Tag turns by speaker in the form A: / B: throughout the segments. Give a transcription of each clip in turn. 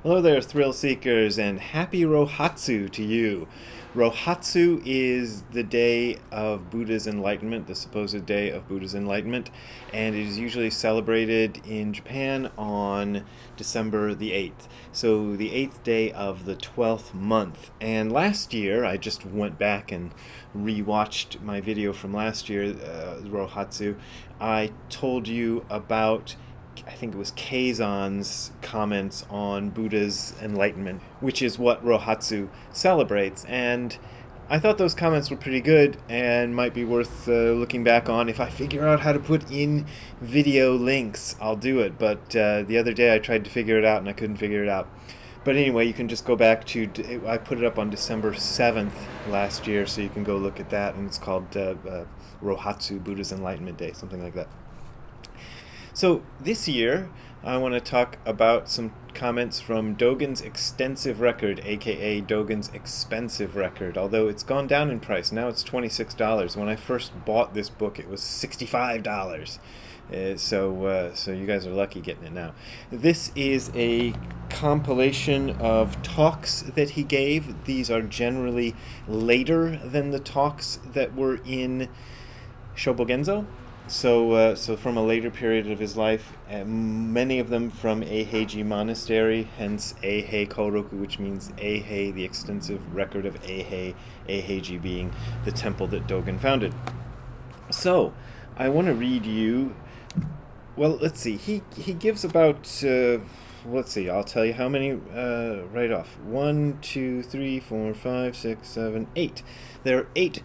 A: Hello there, thrill seekers, and happy Rohatsu to you. Rohatsu is the day of Buddha's enlightenment, the supposed day of Buddha's enlightenment, and it is usually celebrated in Japan on December the 8th. So, the 8th day of the 12th month. And last year, I just went back and rewatched my video from last year, Rohatsu. I told you about, I think it was Keizan's comments on Buddha's enlightenment, which is what Rohatsu celebrates. And I thought those comments were pretty good and might be worth looking back on. If I figure out how to put in video links, I'll do it. But the other day I tried to figure it out and I couldn't figure it out. But anyway, you can just go back to, I put it up on December 7th last year, so you can go look at that. And it's called Rohatsu, Buddha's Enlightenment Day, something like that. So this year, I want to talk about some comments from Dogen's extensive record, aka Dogen's expensive record, although it's gone down in price. Now it's $26. When I first bought this book, it was $65. So you guys are lucky getting it now. This is a compilation of talks that he gave. These are generally later than the talks that were in Shobogenzo. So from a later period of his life, many of them from Eiheiji Monastery, hence Eihei Koroku, which means Eihei, the extensive record of Eihei, Eiheiji being the temple that Dogen founded. So, I want to read you, well, let's see, he gives about, let's see, I'll tell you how many right off. 1, 2, 3, 4, 5, 6, 7, 8. There are 8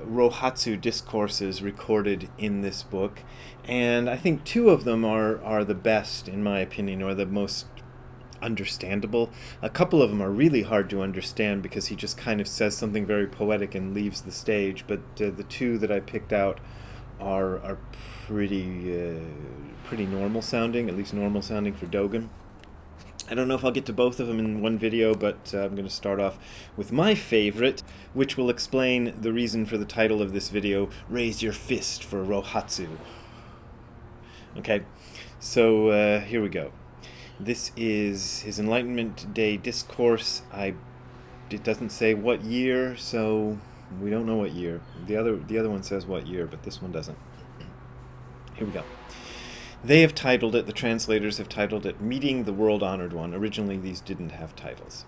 A: Rohatsu discourses recorded in this book, and I think 2 of them are the best, in my opinion, or the most understandable. A couple of them are really hard to understand because he just kind of says something very poetic and leaves the stage, but the 2 that I picked out are pretty normal sounding, at least normal sounding for Dogen. I don't know if I'll get to both of them in one video, but I'm going to start off with my favorite, which will explain the reason for the title of this video, Raise Your Fist for Rohatsu. Okay, so here we go. This is his Enlightenment Day discourse. It doesn't say what year, so we don't know what year. The other one says what year, but this one doesn't. Here we go. The translators have titled it, Meeting the World Honored One. Originally, these didn't have titles.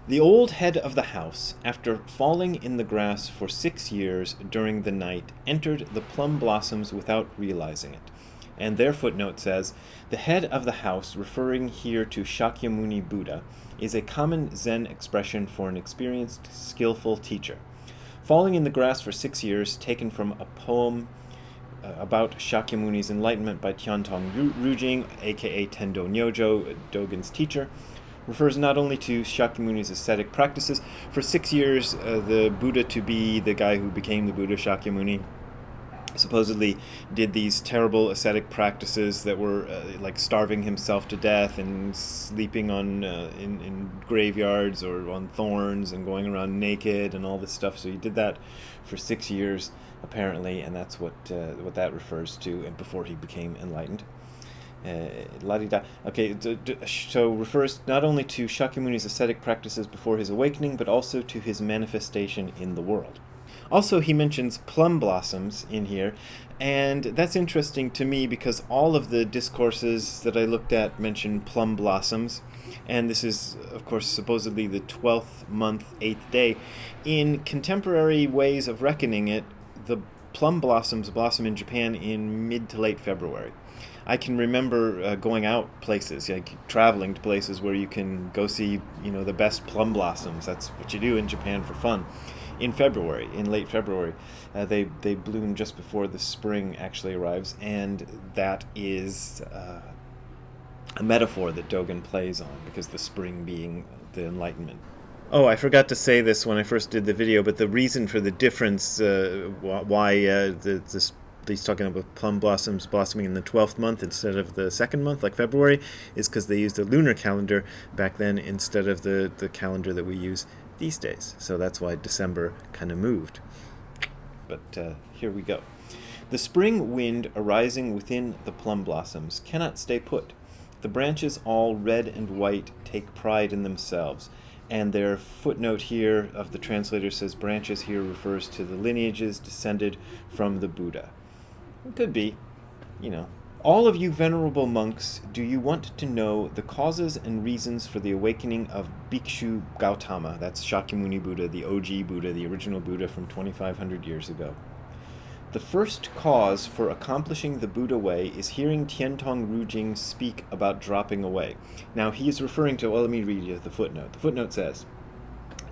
A: The old head of the house, after falling in the grass for 6 years during the night, entered the plum blossoms without realizing it. And their footnote says, the head of the house, referring here to Shakyamuni Buddha, is a common Zen expression for an experienced, skillful teacher. Falling in the grass for 6 years, taken from a poem about Shakyamuni's enlightenment by Tiantong Rujing, aka Tendo Nyojo, Dogen's teacher, refers not only to Shakyamuni's ascetic practices. For 6 years, the Buddha to be the guy who became the Buddha, Shakyamuni, supposedly did these terrible ascetic practices that were like starving himself to death and sleeping on in graveyards or on thorns and going around naked and all this stuff. So he did that for 6 years apparently, and that's what that refers to before he became enlightened. Okay, so refers not only to Shakyamuni's ascetic practices before his awakening, but also to his manifestation in the world. Also, he mentions plum blossoms in here, and that's interesting to me because all of the discourses that I looked at mention plum blossoms, and this is, of course, supposedly the 12th month, 8th day. In contemporary ways of reckoning it, the plum blossoms blossom in Japan in mid to late February. I can remember going out places, like traveling to places where you can go see, the best plum blossoms. That's what you do in Japan for fun. In February, in late February, they bloom just before the spring actually arrives, and that is a metaphor that Dogen plays on, because the spring being the Enlightenment. Oh, I forgot to say this when I first did the video, but the reason for the difference, why he's talking about plum blossoms blossoming in the 12th month instead of the 2nd month, like February, is because they used a lunar calendar back then instead of the calendar that we use these days. So that's why December kind of moved. But here we go. The spring wind arising within the plum blossoms cannot stay put. The branches, all red and white, take pride in themselves. And their footnote here of the translator says branches here refers to the lineages descended from the Buddha. It could be, you know. All of you venerable monks, do you want to know the causes and reasons for the awakening of Bikshu Gautama? That's Shakyamuni Buddha, the OG Buddha, the original Buddha from 2,500 years ago. The first cause for accomplishing the Buddha way is hearing Tiantong Rujing speak about dropping away. Now he is referring to, well, let me read you the footnote. The footnote says,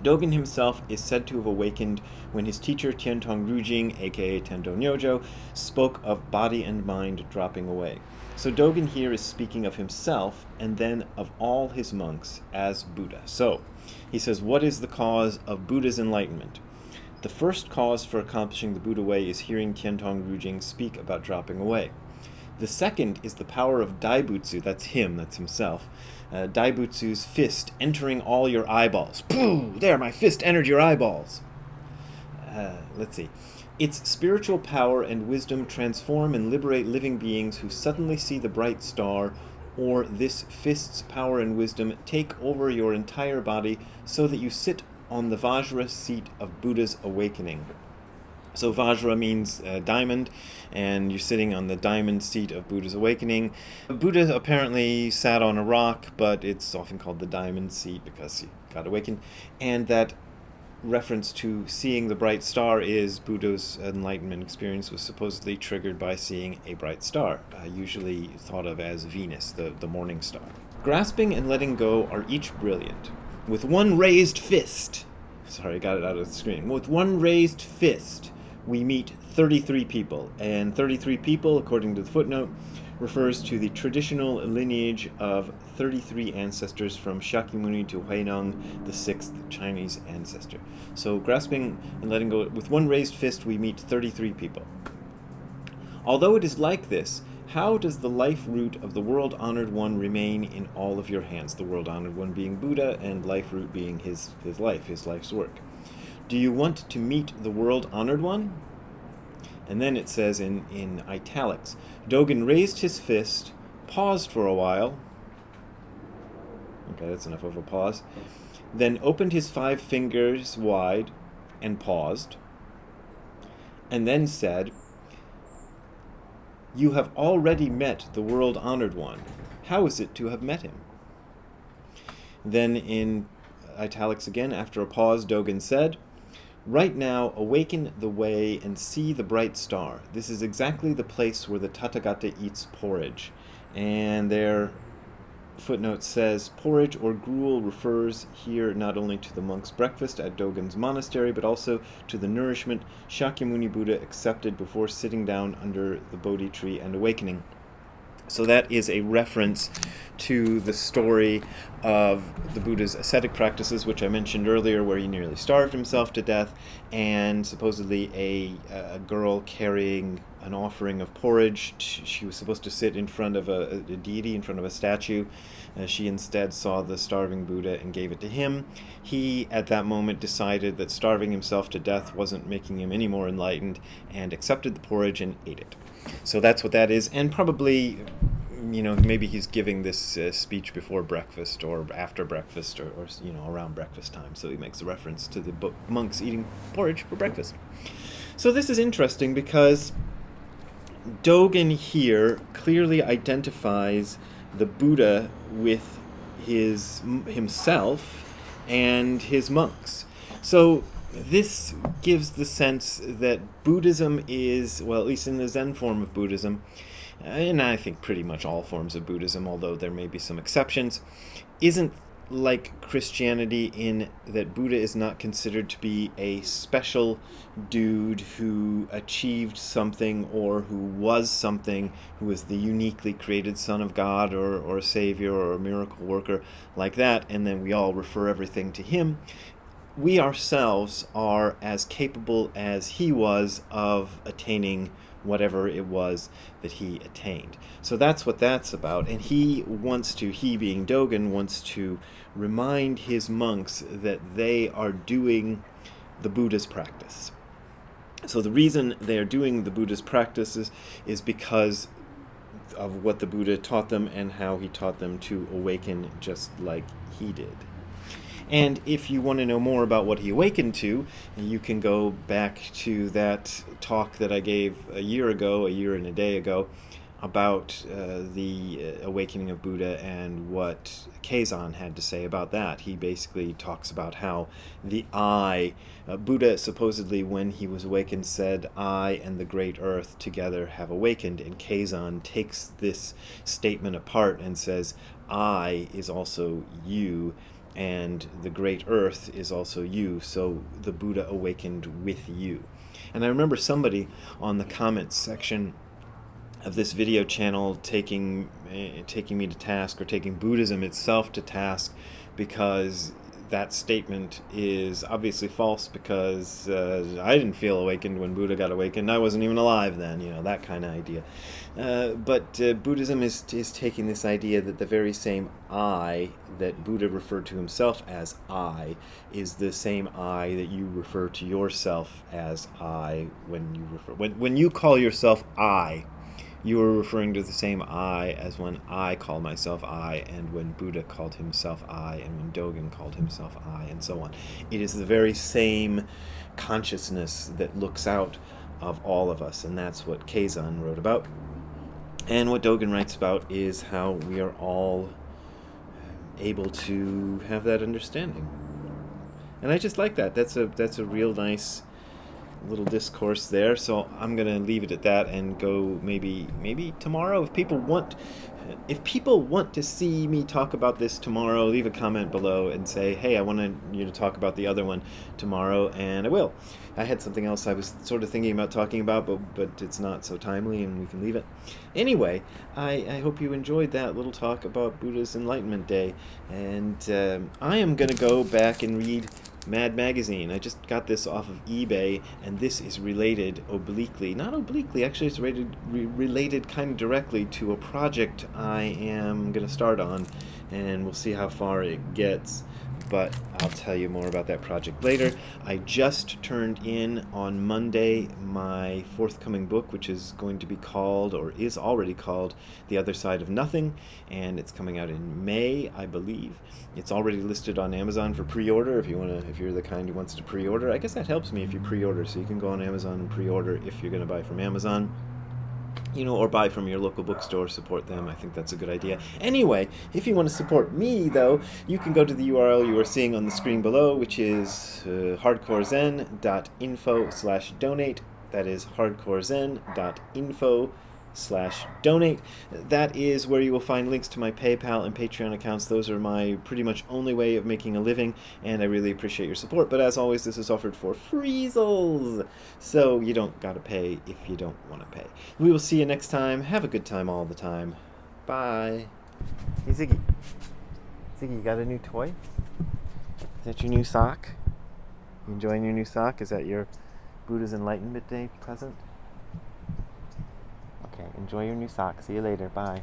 A: Dogen himself is said to have awakened when his teacher Tiantong Rujing, aka Tendo Nyojo, spoke of body and mind dropping away. So Dogen here is speaking of himself and then of all his monks as Buddha. So he says, what is the cause of Buddha's enlightenment? The first cause for accomplishing the Buddha way is hearing Tiantong Rujing speak about dropping away. The second is the power of Daibutsu, that's him, that's himself. Daibutsu's fist entering all your eyeballs. Pooh! There, my fist entered your eyeballs. Let's see. Its spiritual power and wisdom transform and liberate living beings who suddenly see the bright star, or this fist's power and wisdom take over your entire body so that you sit on the Vajra seat of Buddha's awakening. So Vajra means diamond, and you're sitting on the diamond seat of Buddha's awakening. Buddha apparently sat on a rock, but it's often called the diamond seat because he got awakened. And that reference to seeing the bright star is Buddha's enlightenment experience was supposedly triggered by seeing a bright star, usually thought of as Venus, the morning star. Grasping and letting go are each brilliant. With one raised fist, sorry, I got it out of the screen. With one raised fist, we meet 33 people. And 33 people, according to the footnote, refers to the traditional lineage of 33 ancestors from Shakyamuni to Huineng, the sixth Chinese ancestor. So grasping and letting go, with one raised fist, we meet 33 people. Although it is like this, how does the life root of the world-honored one remain in all of your hands? The world-honored one being Buddha, and life root being his life's work. Do you want to meet the world-honored one? And then it says in italics, Dogen raised his fist, paused for a while. Okay, that's enough of a pause. Then opened his 5 fingers wide and paused. And then said, you have already met the world-honored one. How is it to have met him? Then in italics again, after a pause, Dogen said, right now, awaken the way and see the bright star. This is exactly the place where the Tathagata eats porridge. And their footnote says, porridge or gruel refers here not only to the monk's breakfast at Dogen's monastery, but also to the nourishment Shakyamuni Buddha accepted before sitting down under the Bodhi tree and awakening. So that is a reference to the story of the Buddha's ascetic practices, which I mentioned earlier, where he nearly starved himself to death, and supposedly a girl carrying an offering of porridge. She was supposed to sit in front of a deity, in front of a statue. She instead saw the starving Buddha and gave it to him. He, at that moment, decided that starving himself to death wasn't making him any more enlightened, and accepted the porridge and ate it. So that's what that is, and probably, maybe he's giving this speech before breakfast or after breakfast or around breakfast time. So he makes a reference to the monks eating porridge for breakfast. So this is interesting because Dogen here clearly identifies the Buddha with himself and his monks. So this gives the sense that Buddhism is, well, at least in the Zen form of Buddhism, and I think pretty much all forms of Buddhism, although there may be some exceptions, isn't like Christianity in that Buddha is not considered to be a special dude who achieved something or who was something, who was the uniquely created son of God or a savior or a miracle worker like that, and then we all refer everything to him. We ourselves are as capable as he was of attaining whatever it was that he attained. So that's what that's about. And he being Dogen, wants to remind his monks that they are doing the Buddha's practice. So the reason they are doing the Buddha's practices is because of what the Buddha taught them and how he taught them to awaken just like he did. And if you want to know more about what he awakened to, you can go back to that talk that I gave a year and a day ago, about the awakening of Buddha and what Keizan had to say about that. He basically talks about how the I, Buddha supposedly when he was awakened said, "I and the great earth together have awakened," and Keizan takes this statement apart and says, "I is also you, and the great earth is also you, so the Buddha awakened with you." And I remember somebody on the comments section of this video channel taking me to task, or taking Buddhism itself to task, because that statement is obviously false, because I didn't feel awakened when Buddha got awakened. I wasn't even alive then, that kind of idea. But Buddhism is taking this idea that the very same I that Buddha referred to himself as I is the same I that you refer to yourself as I when you call yourself I. You are referring to the same I as when I call myself I, and when Buddha called himself I, and when Dogen called himself I, and so on. It is the very same consciousness that looks out of all of us, and that's what Keizan wrote about. And what Dogen writes about is how we are all able to have that understanding. And I just like that. That's a real nice little discourse there, so I'm gonna leave it at that and go maybe tomorrow. If people want to see me talk about this tomorrow, leave a comment below and say, hey, I want you to talk about the other one tomorrow, and I will. I had something else I was sort of thinking about talking about, but it's not so timely, and we can leave it. Anyway, I hope you enjoyed that little talk about Buddha's Enlightenment Day, and I am gonna go back and read Mad Magazine. I just got this off of eBay, and this is related not obliquely, actually it's related kind of directly to a project I am going to start on, and we'll see how far it gets, but I'll tell you more about that project later. I just turned in on Monday my forthcoming book, which is going to be called, or is already called, The Other Side of Nothing, and it's coming out in May, I believe. It's already listed on Amazon for pre-order if you're the kind who wants to pre-order. I guess that helps me if you pre-order, so you can go on Amazon and pre-order if you're going to buy from Amazon. Or buy from your local bookstore, support them. I think that's a good idea. Anyway, if you want to support me, though, you can go to the URL you are seeing on the screen below, which is hardcorezen.info/donate. That is hardcorezen.info/donate. That is where you will find links to my PayPal and Patreon accounts. Those are my pretty much only way of making a living, and I really appreciate your support. But as always, this is offered for freezels, so you don't gotta pay if you don't want to pay. We will see you next time. Have a good time all the time. Bye. Hey, Ziggy. Ziggy, you got a new toy? Is that your new sock? You enjoying your new sock? Is that your Buddha's Enlightenment Day present? Okay, enjoy your new sock. See you later. Bye.